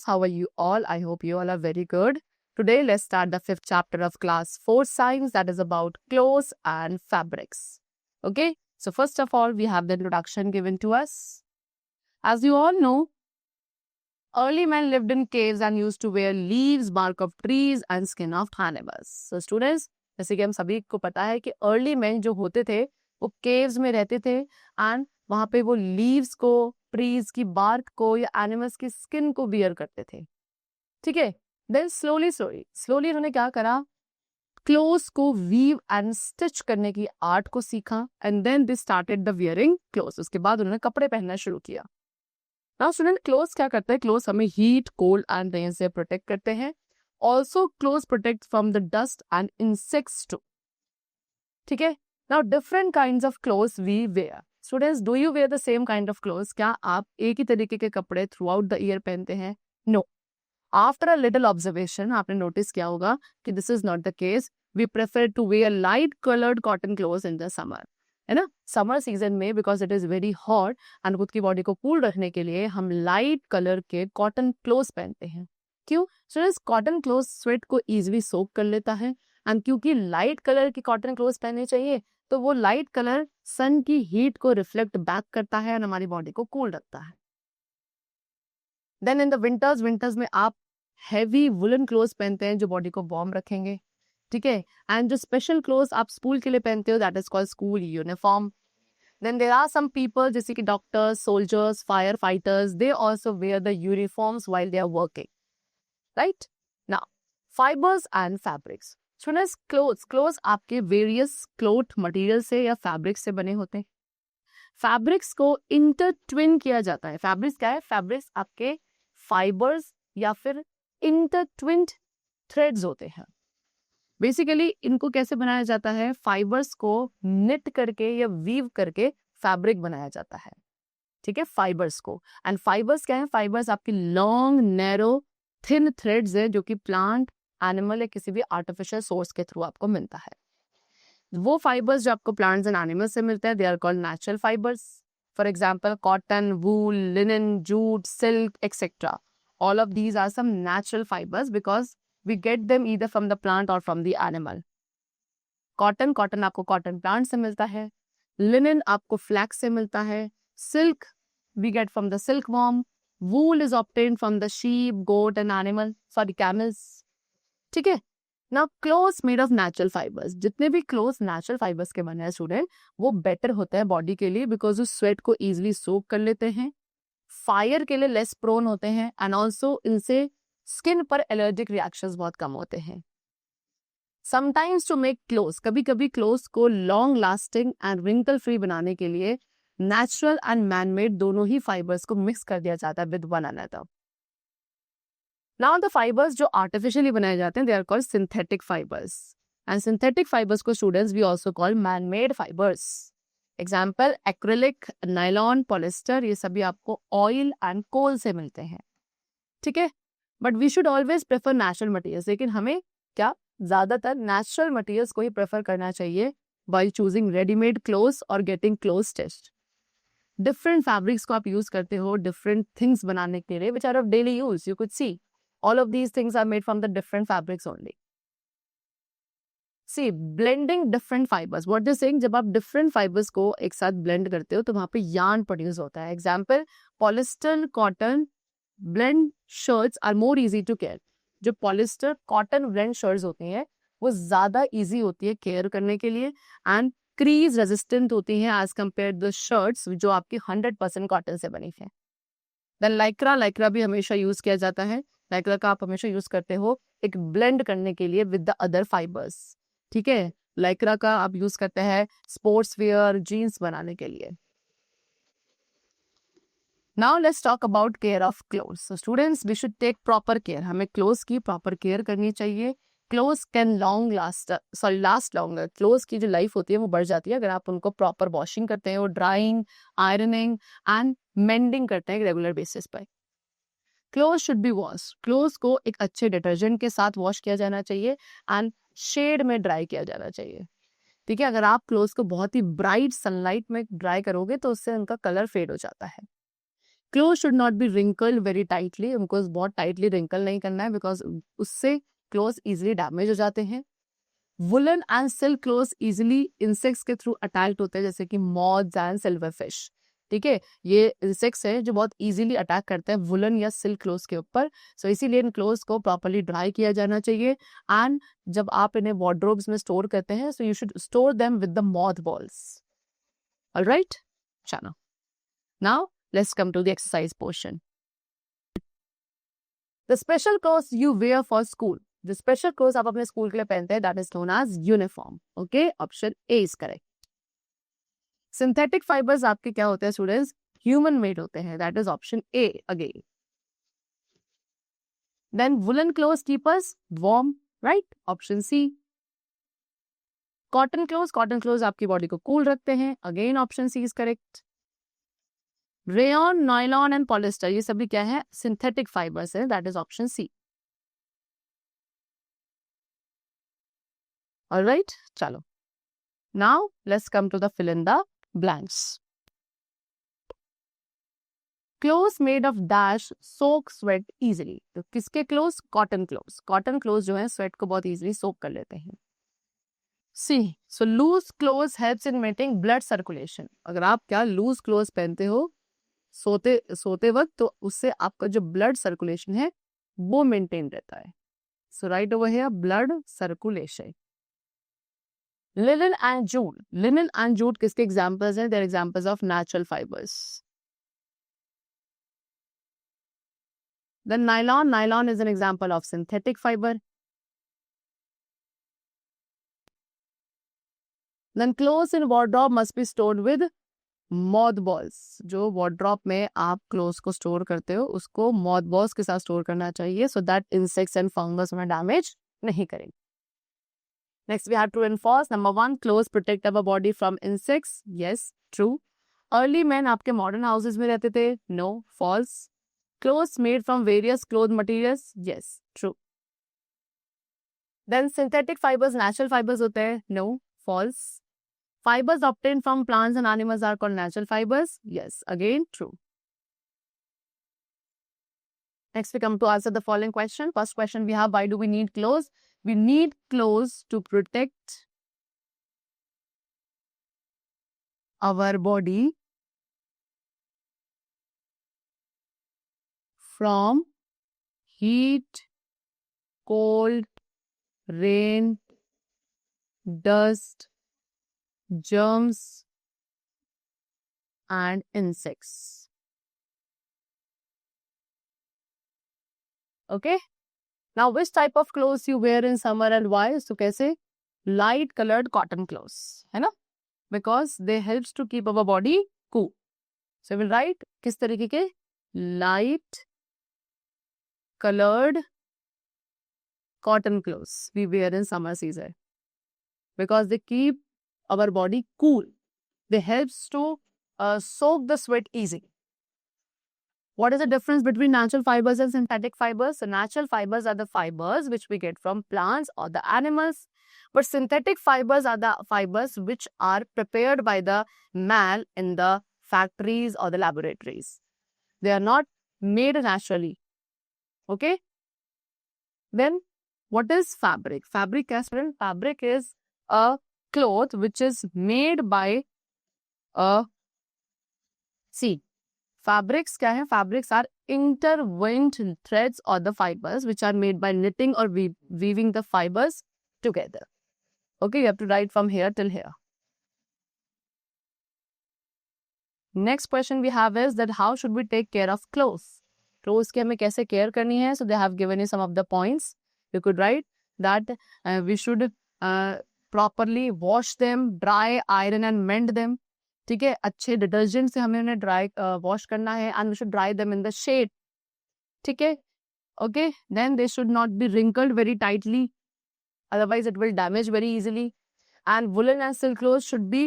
students, how are you all? I hope you all are very good. Today, let's start the 5th chapter of class 4 science, that is about clothes and fabrics. Okay, so first of all, we have the introduction given to us. As you all know, early men lived in caves and used to wear leaves, bark of trees and skin of animals. So students, जैसे कि हम सभी को पता है कि early men जो होते थे वो caves में रहते थे and वहाँ पे वो leaves को, trees की bark को या animals की skin को wear करते थे. ठीक है? Then slowly उन्होंने क्या करा? Clothes को weave and stitch करने की art को सीखा and then they started the wearing clothes. उसके बाद उन्होंने कपड़े पहनना शुरू किया. Now student, clothes क्या करते हैं? Clothes हमें heat, cold and rain से protect करते हैं. Also, clothes protect from the dust and insects too. ठीक है? Now different kinds of clothes we wear. Students, do you wear the same kind of clothes? क्या आप एक ही तरीके के कपड़े throughout the year पहनते हैं? No. After a little observation, आपने notice किया होगा कि this is not the case. We prefer to wear light colored cotton clothes in the summer. है ना? समर सीजन में because it is very hot and खुद की बॉडी को कूल रखने के लिए हम लाइट कलर के कॉटन क्लोथ्स पहनते हैं. क्यों? स्टूडेंट्स, कॉटन क्लोथ्स स्वेट को इजीली सोक कर लेता है एंड क्योंकि लाइट कलर की कॉटन क्लोथ्स पहनने चाहिए तो वो लाइट कलर सन की हीट को रिफ्लेक्ट बैक करता है और हमारी बॉडी को कूल रखता है. देन इन द विंटर्स में आप हैवी वुलन क्लोथ्स पहनते हैं जो बॉडी को वार्म रखेंगे. ठीक है? एंड जो स्पेशल क्लोथ्स आप स्कूल के लिए पहनते हो that is called school uniform. Then there are some people जैसे कि doctors, soldiers, fire fighters, they also wear the uniforms while they are working. Right? Now fibres and fabrics. Students, clothes आपके various cloth material से या fabric से बने होते हैं. Fabrics को इंटरट्विन किया जाता है. फैब्रिक्स क्या है? फैब्रिक्स आपके फाइबर्स या फिर इंटरट्विन्ड थ्रेड्स होते हैं. बेसिकली इनको कैसे बनाया जाता है? फाइबर्स को निट करके या वीव करके फैब्रिक बनाया जाता है. ठीक है? फाइबर्स को. एंड फाइबर्स क्या है? फाइबर्स आपकी लॉन्ग, नैरो, थिन थ्रेड्स है जो कि प्लांट, एनिमल या किसी भी आर्टिफिशियल सोर्स के थ्रू आपको मिलता है. वो फाइबर्स जो आपको प्लांट्स एंड एनिमल्स से मिलते हैं they are called natural fibres. For example cotton, wool, linen, jute, silk et cetera. All of these are some natural fibres because we get them either from the plant or from the animal. Cotton आपको cotton plant से मिलता है. Linen आपको flax से मिलता है. Silk we get from the silkworm. Wool is obtained from the sheep, goat and camels. ठीक है? Now clothes made of natural fibers. जितने भी clothes natural fibers के बने हैं स्टूडेंट वो बेटर होते हैं बॉडी के लिए बिकॉज वो स्वेट को easily सोक कर लेते हैं, फायर के लिए लेस प्रोन होते हैं एंड ऑल्सो इनसे स्किन पर एलर्जिक रिएक्शंस बहुत कम होते हैं. समटाइम्स टू मेक क्लोथ्स, कभी कभी क्लोथ्स को long lasting and wrinkle free बनाने के लिए नेचुरल एंड मैनमेड दोनों ही फाइबर्स को मिक्स कर दिया जाता है with one another. Now the fibres जो आर्टिफिशियली बनाए जाते हैं they are called synthetic fibres and synthetic fibres को students we also call manmade fibres. Example acrylic, nylon, polyester, ये सभी आपको ऑयल एंड कोल से मिलते हैं. ठीक है? But we should always prefer natural materials. लेकिन हमें क्या ज्यादातर नेचुरल मटेरियल्स को ही प्रेफर करना चाहिए बाय चूजिंग रेडीमेड क्लोथ्स और getting clothes stitched. Different fabrics को आप यूज करते हो डिफरेंट थिंग्स बनाने के लिए which are of daily use. You could see all of these things are made from the different fabrics only. See blending different fibres. What this saying, जब आप different fibres को एक साथ ब्लेंड करते हो तो वहां पे यार्न प्रोड्यूस होता है. Example polyester, cotton blend shirts are more easy to care. जो पॉलिस्टर कॉटन ब्लेंड शर्ट्स होती हैं वो ज्यादा इजी होती है केयर करने के लिए एंड क्रीज रेजिस्टेंट होती हैं एज कम्पेयर द शर्ट्स जो आपकी 100% कॉटन से बनी है. देन लाइक्रा भी हमेशा यूज किया जाता है. लाइक्रा का आप हमेशा यूज करते हो एक ब्लेंड करने के लिए विद द अदर फाइबर्स. ठीक है? लाइक्रा का आप यूज करते हैं स्पोर्ट्स वेयर, जीन्स बनाने के लिए. Now let's talk about care of clothes. So students, we should take proper care. हमें clothes की proper care करनी चाहिए. Clothes can last longer. Clothes की जो life होती है वो बढ़ जाती है अगर आप उनको proper washing करते हो, drying, ironing and mending करते हैं regular basis पर. Clothes should be washed. Clothes को एक अच्छे detergent के साथ wash किया जाना चाहिए and shade में dry किया जाना चाहिए. ठीक है? अगर आप clothes को बहुत ही bright sunlight में dry करोगे तो उससे उनका color fade हो जाता है. Cloth should not be wrinkled very tightly, उनको बहुत टाइटली रिंकल नहीं करना है बिकॉज उससे क्लोथ इजिली डैमेज हो जाते हैं। Woollen and silk cloth easily insects के थ्रू अटैक्ट होते हैं, जैसे कि मॉथ्स एंड सिल्वर फिश। ठीक है, ये इंसेक्ट्स है जो बहुत इजीली अटैक करते हैं वुलन या सिल्क क्लोथ्स के ऊपर। सो इसीलिए इन क्लोथ्स को प्रॉपर्ली ड्राई किया जाना चाहिए। एंड जब आप इन्हें वार्डरोब्स में स्टोर करते हैं, so you should store them with the moth balls. Alright, चलो now let's come to the exercise portion. The special clothes you wear for school, जो स्पेशल क्लोथ्स आप अपने स्कूल के लिए पहनते हैं, that is known as uniform. Okay, option A is correct. Synthetic fibres आपके क्या होते हैं स्टूडेंट्स? ह्यूमन मेड होते हैं, that is option A again. Then woollen clothes keep us warm, right, option C. Cotton clothes आपकी body को cool रखते हैं, again option C is correct. Rayon, nylon and polyester, ये सभी क्या है? सिंथेटिक फाइबर्स है, that is option C. Alright, चलो now let's come to the fill in the blanks. Clothes made of dash soak sweat easily, तो किसके क्लोथ्स? Cotton clothes. Cotton clothes जो है स्वेट को बहुत इजिली सोक कर लेते हैं। C, so loose clothes helps in maintaining blood circulation, अगर आप क्या लूज क्लोथ्स पहनते हो सोते वक्त, तो उससे आपका जो ब्लड सर्कुलेशन है वो मेंटेन रहता है। So right over here, blood circulation. Linen and jute, linen and jute किसके एग्जांपल्स हैं? They're examples of natural fibres. Then nylon is an example of synthetic fiber. Then clothes in wardrobe must be stored with mothballs. जो wardrobe में आप clothes को store करते हो उसको mothballs के साथ store करना चाहिए, so that insects and fungus में damage नहीं करेंगे। Next we have true and false. Number 1, clothes protect our body from insects. Yes, true. Early men आपके modern houses में रहते थे. No, false. Clothes made from various cloth materials. Yes, true. Then synthetic fibers natural fibers होते हैं. No, false. Fibers obtained from plants and animals are called natural fibers. Yes, again true. Next we come to answer the following question. First question we have, why do we need clothes? We need clothes to protect our body from heat, cold, rain, dust, germs and insects. Okay, now which type of clothes you wear in summer and why? So कैसे? Light colored cotton clothes, है ना, because they helps to keep our body cool. So we'll write किस तरीके के? Light colored cotton clothes we wear in summer season because they keep our body cool. They helps to soak the sweat easily. What is the difference between natural fibers and synthetic fibers? So natural fibers are the fibers which we get from plants or the animals, but synthetic fibers are the fibers which are prepared by the man in the factories or the laboratories. They are not made naturally. Okay? Then what is fabric? Fabric is a cloth which is made by a fabrics क्या है? Fabrics are intertwined threads or the fibers which are made by knitting or weaving the fibers together. Okay, you have to write from here till here. Next question we have is that how should we take care of clothes? Clothes की हमें कैसे care करनी है? So they have given you some of the points. You could write that we should properly wash them, dry, iron and mend them. ठीक है, अच्छे detergent से हमें उन्हें ड्राई वॉश करना है and we should dry them in the shade. ठीक है, okay. Then they should not be wrinkled very tightly, otherwise it will damage very easily. And woolen and silk clothes should be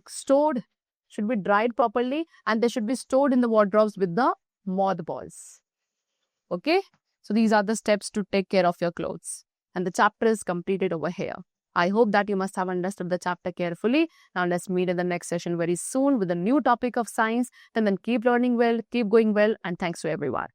stored, should be dried properly, and they should be stored in the wardrobes with the mothballs. Okay, so these are the steps to take care of your clothes, and the chapter is completed over here. I hope that you must have understood the chapter carefully. Now let's meet in the next session very soon with a new topic of science. Then keep learning well, keep going well, and thanks to everyone.